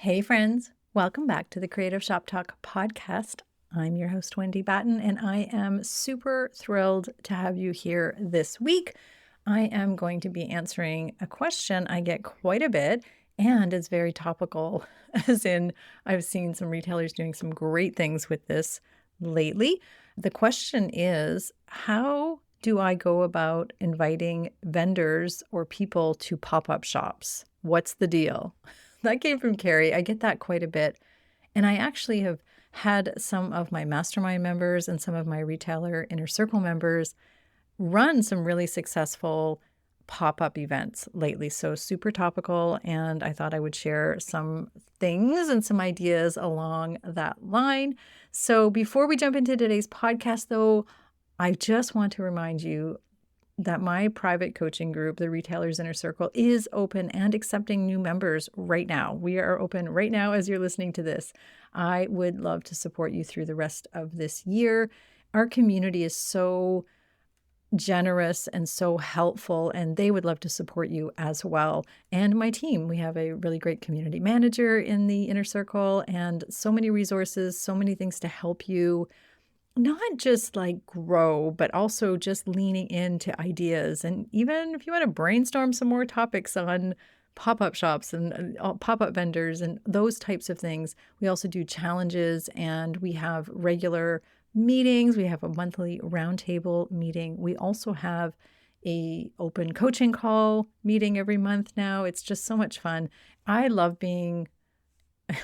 Hey friends, welcome back to the Creative Shop Talk podcast. I'm your host, Wendy Batten, and I am super thrilled to have you here this week. I am going to be answering a question I get quite a bit, and it's very topical, as in I've seen some retailers doing some great things with this lately. The question is, how do I go about inviting vendors or people to pop-up shops? What's the deal? That came from Carrie. I get that quite a bit. And I actually have had some of my mastermind members and some of my retailer inner circle members run some really successful pop-up events lately. So super topical. And I thought I would share some things and some ideas along that line. So before we jump into today's podcast, though, I just want to remind you that my private coaching group, the Retailers Inner Circle, is open and accepting new members right now. We are open right now as you're listening to this. I would love to support you through the rest of this year. Our community is so generous and so helpful, and they would love to support you as well. And my team, we have a really great community manager in the Inner Circle and so many resources, so many things to help you not just like grow, but also just leaning into ideas. And even if you want to brainstorm some more topics on pop-up shops and pop-up vendors and those types of things, we also do challenges and we have regular meetings. We have a monthly roundtable meeting. We also have a open coaching call meeting every month now. It's just so much fun. I love being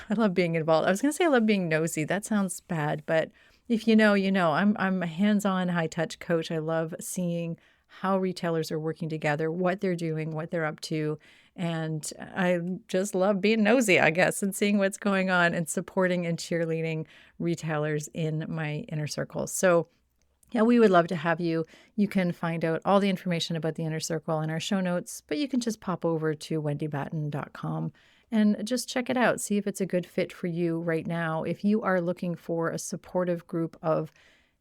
involved. I was going to say I love being nosy. That sounds bad, but if you know, you know. I'm a hands-on, high-touch coach. I love seeing how retailers are working together, what they're doing, what they're up to. And I just love being nosy, I guess, and seeing what's going on and supporting and cheerleading retailers in my inner circle. So yeah, we would love to have you. You can find out all the information about the Inner Circle in our show notes, but you can just pop over to wendybatten.com and just check it out. See if it's a good fit for you right now. If you are looking for a supportive group of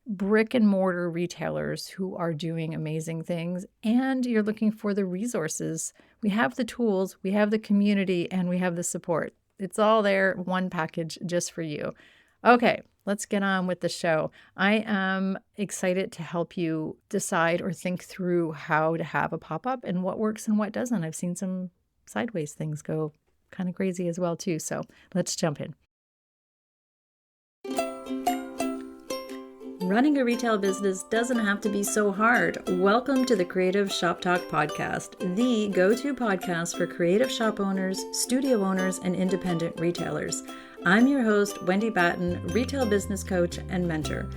brick and mortar retailers who are doing amazing things and you're looking for the resources, we have the tools, we have the community, and we have the support. It's all there, one package just for you. Okay, let's get on with the show. I am excited to help you decide or think through how to have a pop-up and what works and what doesn't. I've seen some sideways things go kind of crazy as well too. So let's jump in. Running a retail business doesn't have to be so hard. Welcome to the Creative Shop Talk podcast, the go-to podcast for creative shop owners, studio owners, and independent retailers. I'm your host, Wendy Batten, retail business coach and mentor.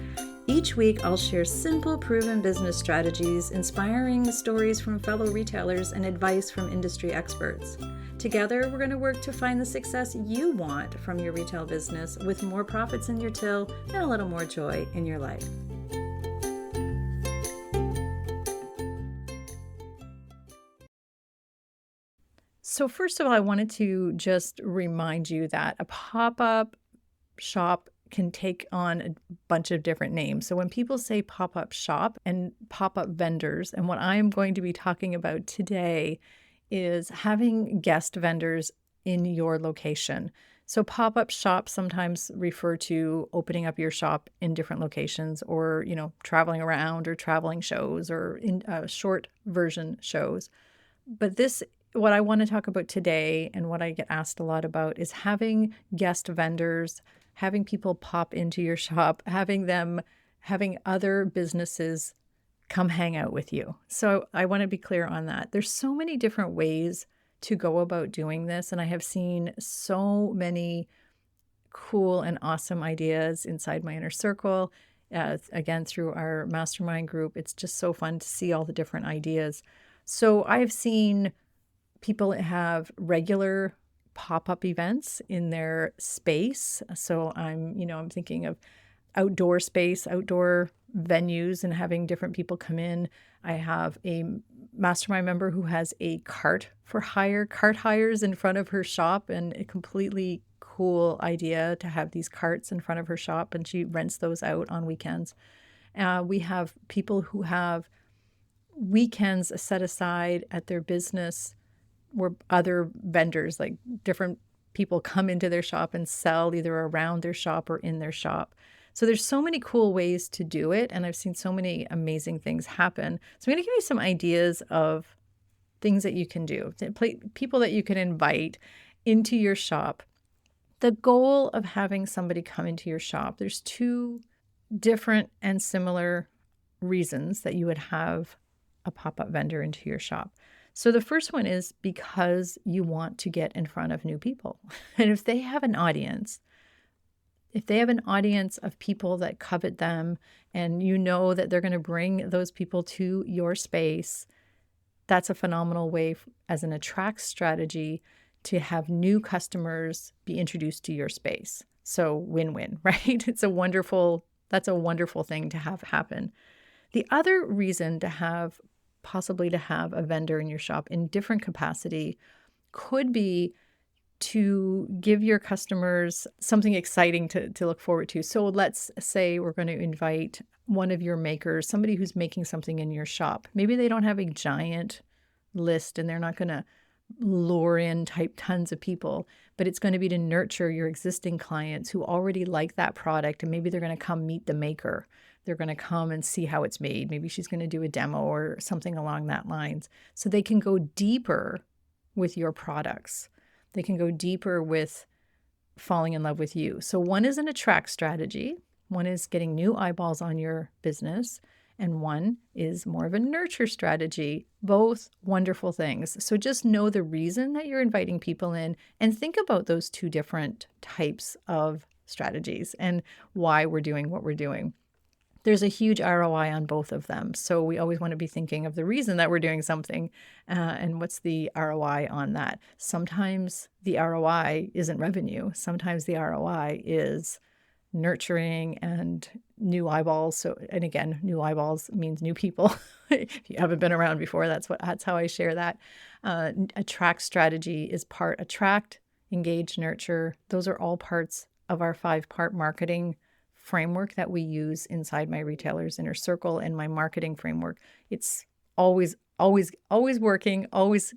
Each week, I'll share simple, proven business strategies, inspiring stories from fellow retailers, and advice from industry experts. Together, we're going to work to find the success you want from your retail business with more profits in your till and a little more joy in your life. So first of all, I wanted to just remind you that a pop-up shop can take on a bunch of different names. So when people say pop-up shop and pop-up vendors, and what I'm going to be talking about today is having guest vendors in your location. So pop-up shops sometimes refer to opening up your shop in different locations or, traveling around or traveling shows or in short version shows. But what I want to talk about today and what I get asked a lot about is having guest vendors, having people pop into your shop, having other businesses come hang out with you. So I want to be clear on that. There's so many different ways to go about doing this. And I have seen so many cool and awesome ideas inside my inner circle. Again, through our mastermind group, it's just so fun to see all the different ideas. So I've seen people have regular pop-up events in their space. So I'm thinking of outdoor space, outdoor venues, and having different people come in. I have a mastermind member who has a cart hires in front of her shop, and a completely cool idea to have these carts in front of her shop, and she rents those out on weekends. We have people who have weekends set aside at their business where other vendors, like different people come into their shop and sell either around their shop or in their shop. So there's so many cool ways to do it, and I've seen so many amazing things happen. So I'm going to give you some ideas of things that you can do, people that you can invite into your shop. The goal of having somebody come into your shop, there's two different and similar reasons that you would have a pop-up vendor into your shop. So the first one is because you want to get in front of new people. And if they have an audience of people that covet them, and you know that they're going to bring those people to your space, that's a phenomenal way as an attract strategy to have new customers be introduced to your space. So win-win, right? That's a wonderful thing to have happen. The other reason possibly to have a vendor in your shop in different capacity could be to give your customers something exciting to look forward to. So let's say we're going to invite one of your makers, somebody who's making something in your shop. Maybe they don't have a giant list and they're not going to lure in tons of people, but it's going to be to nurture your existing clients who already like that product, and maybe they're going to come meet the maker. They're going to come and see how it's made. Maybe she's going to do a demo or something along that lines, so they can go deeper with your products. They can go deeper with falling in love with you. So one is an attract strategy. One is getting new eyeballs on your business. And one is more of a nurture strategy. Both wonderful things. So just know the reason that you're inviting people in and think about those two different types of strategies and why we're doing what we're doing. There's a huge ROI on both of them. So we always want to be thinking of the reason that we're doing something and what's the ROI on that. Sometimes the ROI isn't revenue. Sometimes the ROI is nurturing and new eyeballs. So, and again, new eyeballs means new people. If you haven't been around before, that's how I share that. Attract strategy is part attract, engage, nurture. Those are all parts of our 5-part marketing framework that we use inside my Retailers Inner Circle and my marketing framework. It's always working, always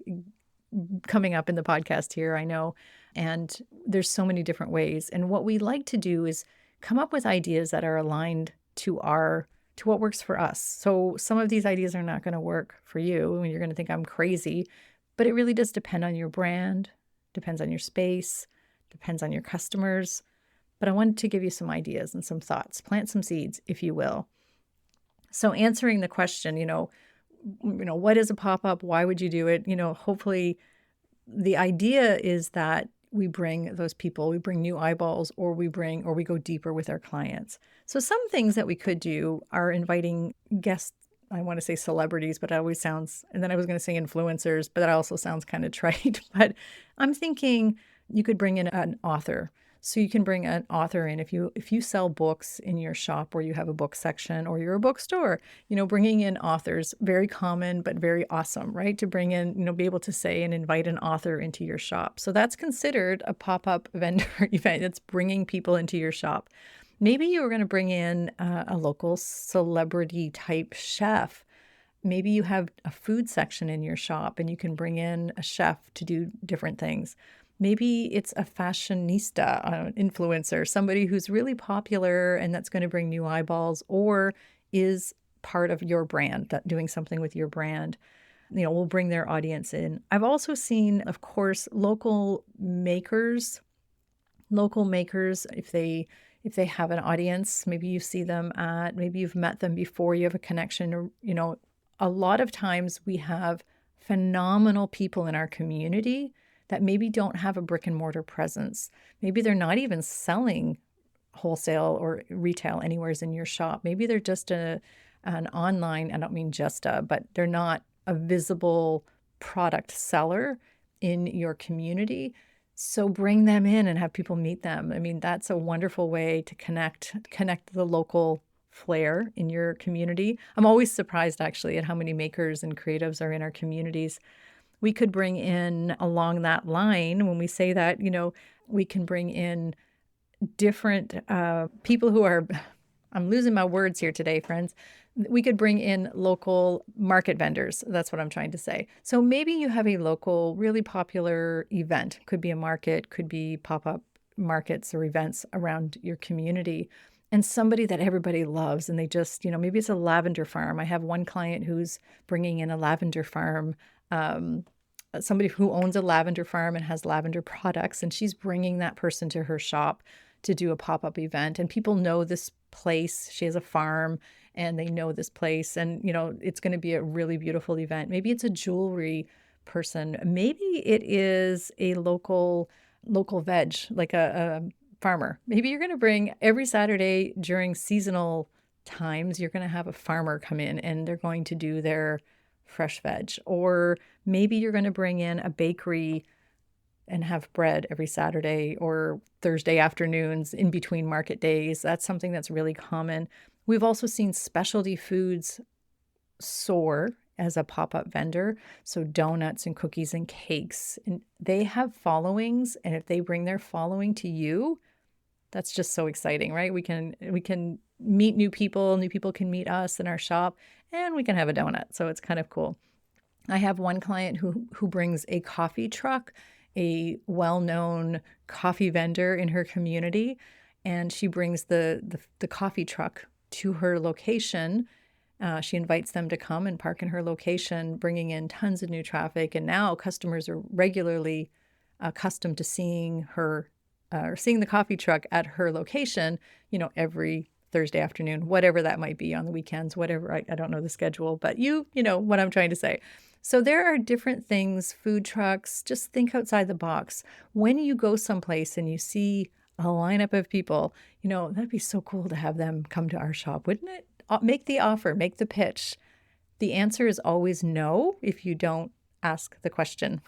coming up in the podcast here, I know. And there's so many different ways. And what we like to do is come up with ideas that are aligned to what works for us. So some of these ideas are not going to work for you and you're going to think I'm crazy, but it really does depend on your brand, depends on your space, depends on your customers. But I wanted to give you some ideas and some thoughts, plant some seeds, if you will. So answering the question, what is a pop-up? Why would you do it? Hopefully the idea is that we bring those people, we bring new eyeballs, or we go deeper with our clients. So some things that we could do are inviting guests. I want to say celebrities, but it always sounds, and then I was going to say influencers, but that also sounds kind of trite. But I'm thinking you could bring in an author. So you can bring an author in if you sell books in your shop or you have a book section or you're a bookstore, bringing in authors, very common, but very awesome, right? To bring in, be able to say and invite an author into your shop. So that's considered a pop-up vendor event. It's bringing people into your shop. Maybe you were going to bring in a local celebrity type chef. Maybe you have a food section in your shop and you can bring in a chef to do different things. Maybe it's a fashionista, influencer, somebody who's really popular and that's going to bring new eyeballs or is part of your brand, doing something with your brand. We'll bring their audience in. I've also seen, of course, local makers, if they have an audience, maybe you see them maybe you've met them before, you have a connection, or, a lot of times we have phenomenal people in our community that maybe don't have a brick and mortar presence. Maybe they're not even selling wholesale or retail anywhere in your shop. Maybe they're just an online, I don't mean but they're not a visible product seller in your community. So bring them in and have people meet them. I mean, that's a wonderful way to connect the local flair in your community. I'm always surprised actually at how many makers and creatives are in our communities. We could bring in along that line, when we say that, we can bring in different people who are, I'm losing my words here today, friends. We could bring in local market vendors. That's what I'm trying to say. So maybe you have a local, really popular event. Could be a market, could be pop-up markets or events around your community. And somebody that everybody loves, and they just, maybe it's a lavender farm. I have one client who's bringing in a lavender farm, somebody who owns a lavender farm and has lavender products, and she's bringing that person to her shop to do a pop-up event. And people know this place. She has a farm and they know this place, and it's going to be a really beautiful event. Maybe it's a jewelry person. Maybe it is a local veg, like a farmer. Maybe you're going to bring every Saturday during seasonal times, you're going to have a farmer come in and they're going to do their fresh veg. Or maybe you're going to bring in a bakery and have bread every Saturday or Thursday afternoons in between market days. That's something that's really common. We've also seen specialty foods soar as a pop-up vendor. So donuts and cookies and cakes, and they have followings. And if they bring their following to you, that's just so exciting, right? We can meet new people can meet us in our shop, and we can have a donut. So it's kind of cool. I have one client who brings a coffee truck, a well-known coffee vendor in her community, and she brings the coffee truck to her location. She invites them to come and park in her location, bringing in tons of new traffic. And now customers are regularly accustomed to seeing her or seeing the coffee truck at her location, every Thursday afternoon, whatever that might be, on the weekends, whatever. I don't know the schedule, but you know what I'm trying to say. So there are different things, food trucks. Just think outside the box. When you go someplace and you see a lineup of people, that'd be so cool to have them come to our shop, wouldn't it? Make the offer, make the pitch. The answer is always no if you don't ask the question,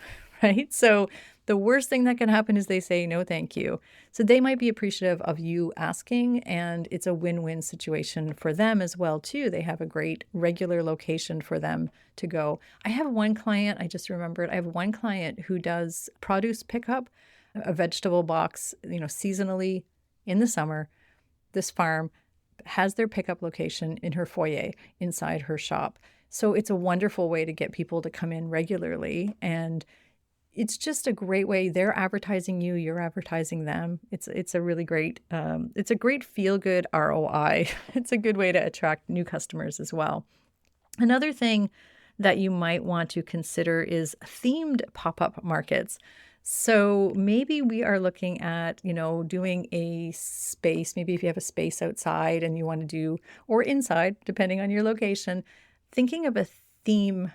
right? So the worst thing that can happen is they say, no, thank you. So they might be appreciative of you asking, and it's a win-win situation for them as well, too. They have a great regular location for them to go. I have one client, I just remembered, I have one client who does produce pickup, a vegetable box, seasonally in the summer. This farm has their pickup location in her foyer inside her shop. So it's a wonderful way to get people to come in regularly. And it's just a great way. They're advertising you, you're advertising them. It's a really great, it's a great feel-good ROI. It's a good way to attract new customers as well. Another thing that you might want to consider is themed pop-up markets. So maybe we are looking at, doing a space, maybe if you have a space outside and you want to do, or inside, depending on your location, thinking of a theme.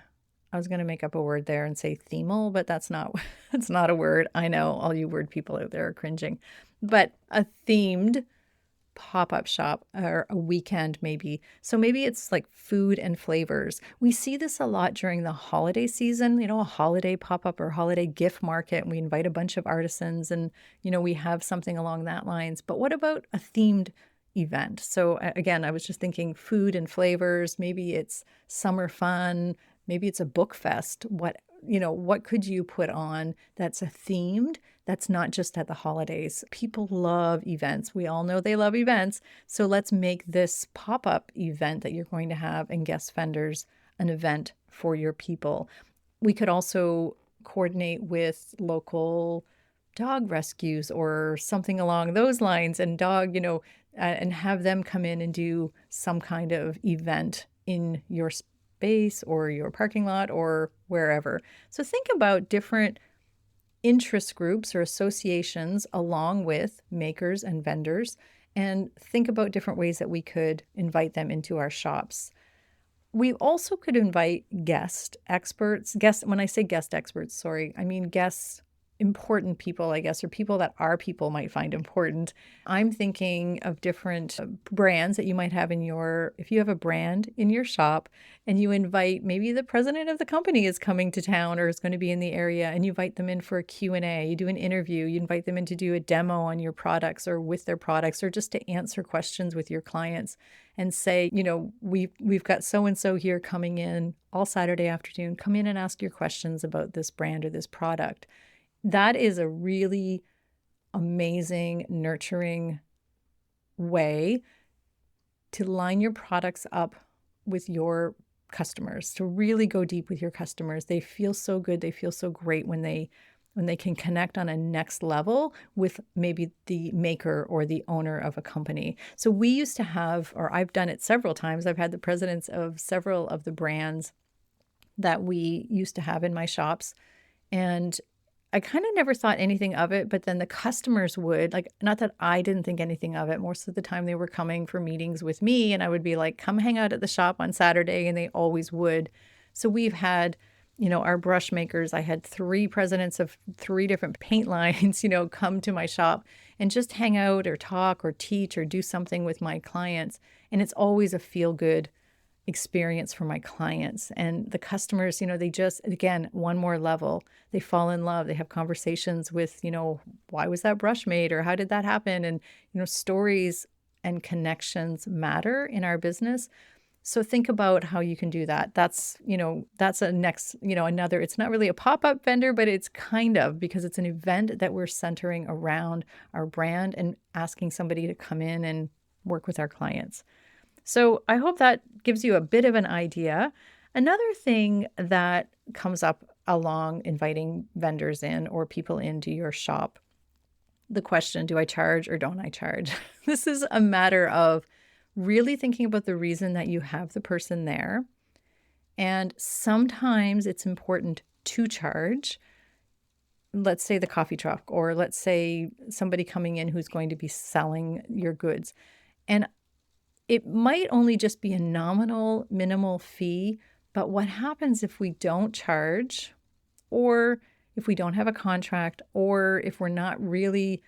I was going to make up a word there and say themal, but that's not a word. I know all you word people out there are cringing, but a themed pop-up shop or a weekend maybe. So maybe it's like food and flavors. We see this a lot during the holiday season, a holiday pop-up or holiday gift market. And we invite a bunch of artisans and, we have something along that lines. But what about a themed event? So again, I was just thinking food and flavors. Maybe it's summer fun. Maybe it's a book fest. What could you put on that's a themed, that's not just at the holidays? People love events. We all know they love events. So let's make this pop-up event that you're going to have and guest vendors an event for your people. We could also coordinate with local dog rescues or something along those lines, and and have them come in and do some kind of event in your space or your parking lot or wherever. So think about different interest groups or associations along with makers and vendors, and think about different ways that we could invite them into our shops. We also could invite when I say guest experts, sorry, I mean guests, important people, I guess, or people that our people might find important. I'm thinking of different brands that you might have if you have a brand in your shop and you invite, maybe the president of the company is coming to town or is going to be in the area, and you invite them in for a Q&A, you do an interview, you invite them in to do a demo on your products or with their products, or just to answer questions with your clients and say, we've got so-and-so here coming in all Saturday afternoon, come in and ask your questions about this brand or this product. That is a really amazing, nurturing way to line your products up with your customers, to really go deep with your customers. They feel so good. They feel so great when they can connect on a next level with maybe the maker or the owner of a company. So we used to have, or I've done it several times, I've had the presidents of several of the brands that we used to have in my shops. And I kind of never thought anything of it, but then the customers would, like, not that I didn't think anything of it. Most of the time they were coming for meetings with me, and I would be like, come hang out at the shop on Saturday, and they always would. So we've had, our brush makers. I had 3 presidents of 3 different paint lines, come to my shop and just hang out or talk or teach or do something with my clients. And it's always a feel good experience for my clients. And the customers, they just, again, one more level, they fall in love. They have conversations with, why was that brush made, or how did that happen? And, stories and connections matter in our business. So think about how you can do that. That's a next, another, it's not really a pop-up vendor, but it's kind of, because it's an event that we're centering around our brand and asking somebody to come in and work with our clients. So I hope that gives you a bit of an idea. Another thing that comes up along inviting vendors in or people into your shop, the question, do I charge or don't I charge? This is a matter of really thinking about the reason that you have the person there. And sometimes it's important to charge. Let's say the coffee truck, or let's say somebody coming in who's going to be selling your goods. And it might only just be a nominal, minimal fee, but what happens if we don't charge, or if we don't have a contract, or if we're not really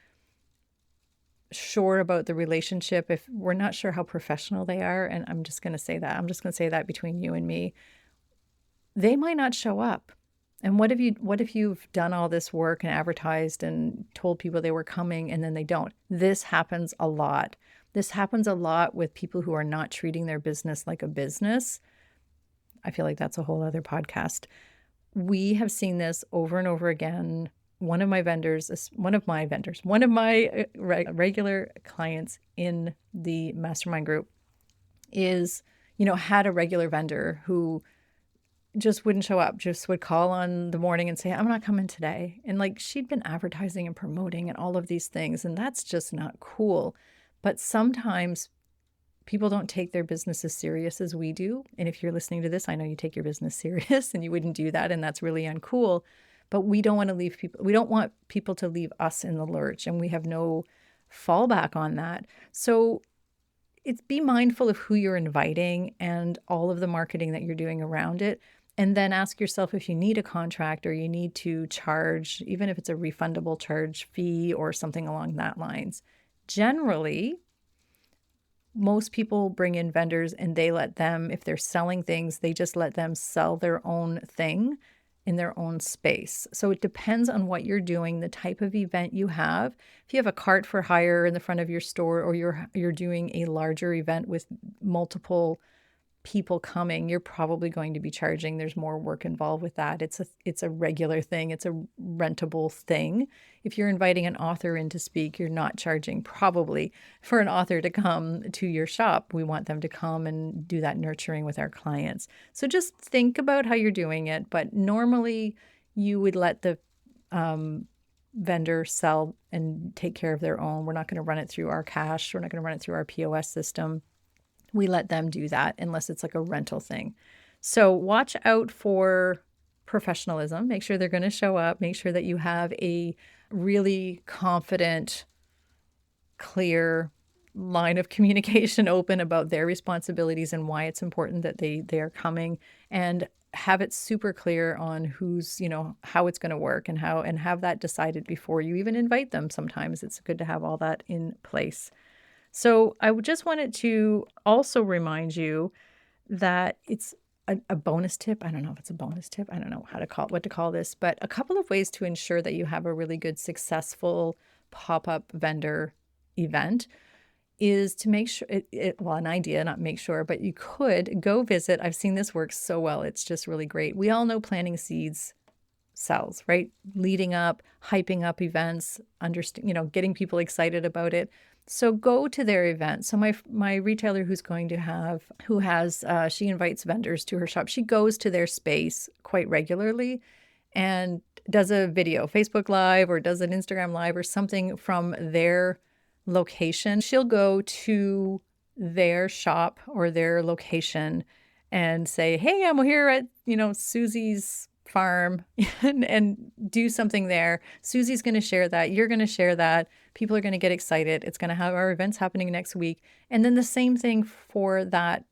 sure about the relationship, if we're not sure how professional they are, and I'm just going to say that between you and me, they might not show up. And what if you've done all this work and advertised and told people they were coming and then they don't? This happens a lot. This happens a lot with people who are not treating their business like a business. I feel like that's a whole other podcast. We have seen this over and over again. One of my regular clients in the mastermind group is, had a regular vendor who just wouldn't show up, just would call on the morning and say, I'm not coming today. And like, she'd been advertising and promoting and all of these things, and that's just not cool. But sometimes people don't take their business as serious as we do. And if you're listening to this, I know you take your business serious and you wouldn't do that. And that's really uncool. But we don't want people to leave us in the lurch, and we have no fallback on that. So be mindful of who you're inviting and all of the marketing that you're doing around it. And then ask yourself if you need a contract or you need to charge, even if it's a refundable charge fee or something along that lines. Generally, most people bring in vendors and they let them, if they're selling things, they just let them sell their own thing in their own space. So it depends on what you're doing, the type of event you have. If you have a cart for hire in the front of your store, or you're doing a larger event with multiple people coming, you're probably going to be charging. There's more work involved with that. It's a regular thing. It's a rentable thing. If you're inviting an author in to speak, you're not charging probably for an author to come to your shop. We want them to come and do that nurturing with our clients. So just think about how you're doing it. But normally you would let the vendor sell and take care of their own. We're not going to run it through our cash. We're not going to run it through our POS system. We let them do that unless it's like a rental thing. So watch out for professionalism. Make sure they're going to show up. Make sure that you have a really confident, clear line of communication open about their responsibilities and why it's important that they are coming, and have it super clear on who's, how it's going to work and have that decided before you even invite them. Sometimes it's good to have all that in place. So I just wanted to also remind you that it's a bonus tip. I don't know if it's a bonus tip. I don't know what to call this, but a couple of ways to ensure that you have a really good, successful pop-up vendor event is to make sure an idea, not make sure, but you could go visit. I've seen this work so well. It's just really great. We all know planting seeds sells, right? Leading up, hyping up events, getting people excited about it. So go to their event. So my retailer she invites vendors to her shop. She goes to their space quite regularly and does a video, Facebook Live, or does an Instagram Live or something from their location. She'll go to their shop or their location and say, hey, I'm here at, Susie's farm and do something there. Susie's going to share that. You're going to share that. People are going to get excited. It's going to have our events happening next week. And then the same thing for that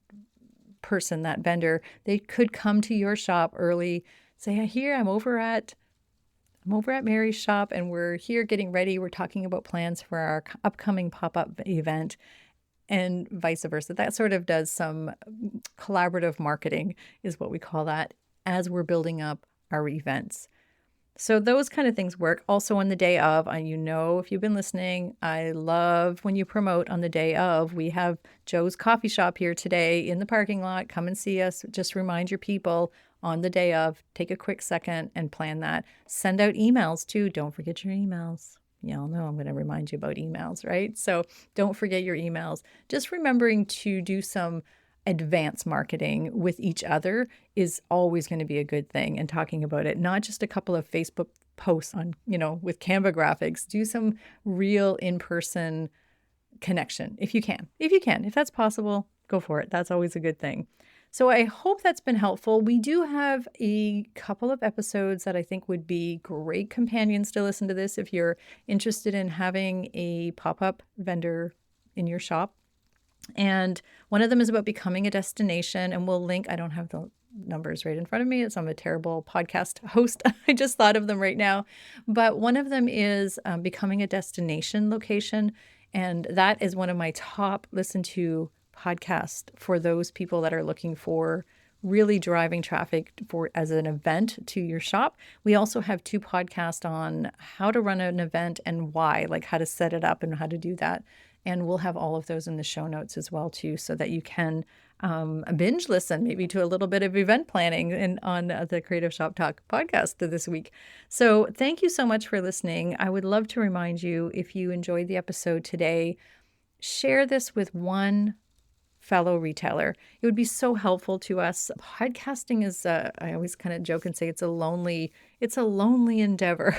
person, that vendor. They could come to your shop early, say, here, I'm over at Mary's shop and we're here getting ready. We're talking about plans for our upcoming pop-up event, and vice versa. That sort of does some collaborative marketing is what we call that, as we're building up our events. So those kind of things work. Also on the day of, and if you've been listening, I love when you promote on the day of. We have Joe's Coffee Shop here today in the parking lot. Come and see us. Just remind your people on the day of. Take a quick second and plan that. Send out emails too. Don't forget your emails. Y'all know I'm going to remind you about emails, right? So don't forget your emails. Just remembering to do some advanced marketing with each other is always going to be a good thing, and talking about it, not just a couple of Facebook posts on, with Canva graphics. Do some real in-person connection if you can. If that's possible, go for it. That's always a good thing. So I hope that's been helpful. We do have a couple of episodes that I think would be great companions to listen to this if you're interested in having a pop-up vendor in your shop. And one of them is about becoming a destination, and we'll link. I don't have the numbers right in front of me. I'm a terrible podcast host. I just thought of them right now. But one of them is becoming a destination location. And that is one of my top listened to podcasts for those people that are looking for really driving traffic as an event to your shop. We also have 2 podcasts on how to run an event and why, like how to set it up and how to do that. And we'll have all of those in the show notes as well, too, so that you can binge listen maybe to a little bit of event planning on the Creative Shop Talk podcast this week. So thank you so much for listening. I would love to remind you, if you enjoyed the episode today, share this with one fellow retailer. It would be so helpful to us. Podcasting is, I always kind of joke and say it's a lonely endeavor.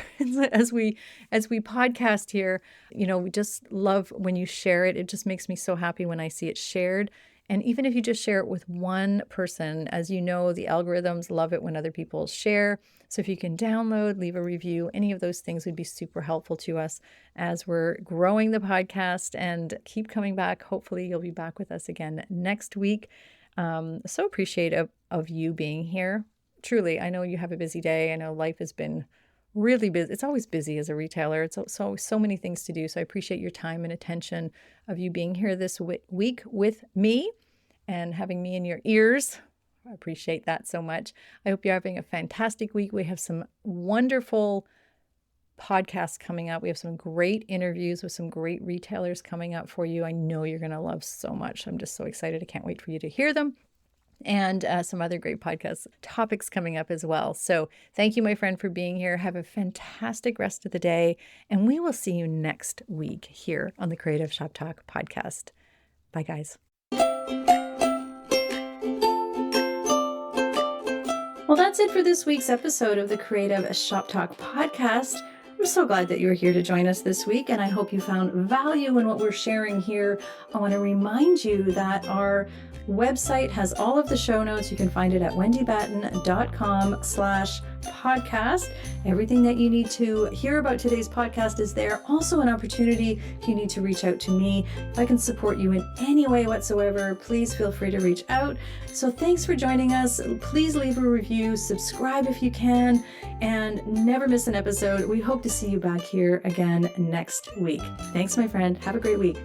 As we podcast here, we just love when you share it. It just makes me so happy when I see it shared. And even if you just share it with one person, as you know, the algorithms love it when other people share. So if you can download, leave a review, any of those things would be super helpful to us as we're growing the podcast, and keep coming back. Hopefully you'll be back with us again next week. So appreciative of you being here. Truly, I know you have a busy day. I know life has been really busy. It's always busy as a retailer. It's so many things to do. So I appreciate your time and attention of you being here this week with me and having me in your ears. I appreciate that so much. I hope you're having a fantastic week. We have some wonderful podcasts coming up. We have some great interviews with some great retailers coming up for you. I know you're going to love so much. I'm just so excited. I can't wait for you to hear them. And some other great podcast topics coming up as well. So thank you, my friend, for being here. Have a fantastic rest of the day. And we will see you next week here on the Creative Shop Talk podcast. Bye, guys. Well, that's it for this week's episode of the Creative Shop Talk podcast. I'm so glad that you're here to join us this week, and I hope you found value in what we're sharing here. I want to remind you that our website has all of the show notes. You can find it at wendybatten.com/podcast. Everything that you need to hear about today's podcast is there. Also an opportunity if you need to reach out to me. If I can support you in any way whatsoever, please feel free to reach out. So thanks for joining us. Please leave a review, subscribe if you can, and never miss an episode. We hope to see you back here again next week. Thanks, my friend. Have a great week.